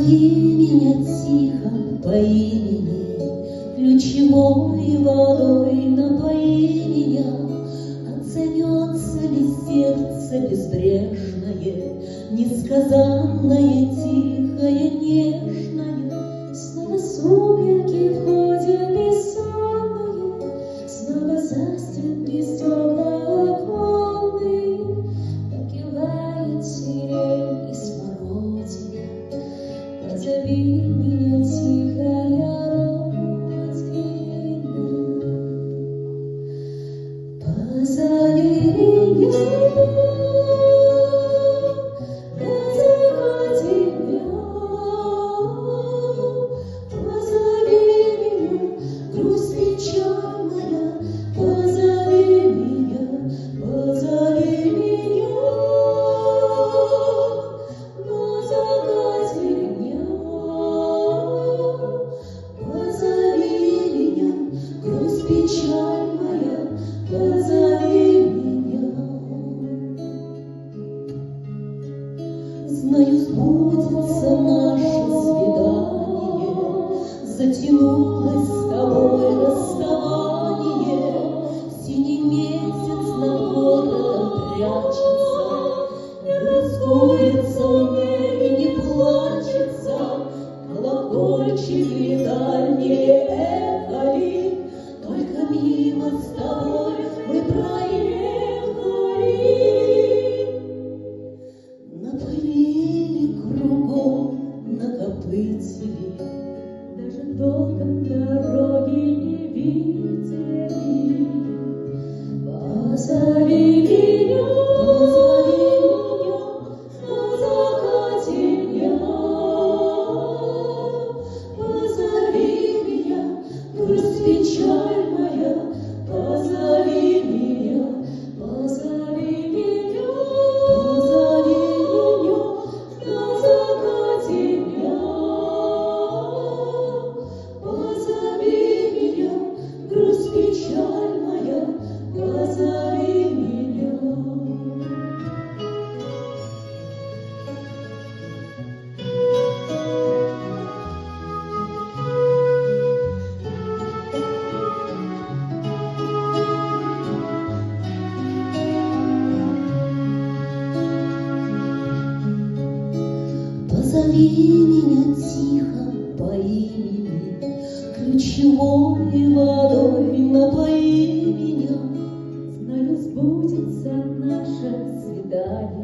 Позови меня тихо по имени, ключевой водой напои меня. Отзовется ли сердце безбрежное, несказанное, тихое, нежное? Снова сумерки входят бессонные, снова застегли стекла оконные, покивает сирень и смородина. Позови меня, тихая родина, позови меня. Печаль моя, позови меня. Знаю, сбудется наше свидание, затянулось с тобой расставание. Синий месяц над городом прячется, не разгуется он и не плачется. Колокольчик ли дальние эхали, только мимо с тобой мы проехали. Напылили кругом, накопытили, даже толком дороги не видели. Позови меня, на закате дня. Позови меня, грусть, печаль моя, позови меня, позови меня, позови меня на закате дня. Позови меня, грусть, печаль моя, позови меня. Позови меня тихо по имени, ключевой водой напои меня. Знаю, сбудется наше свидание.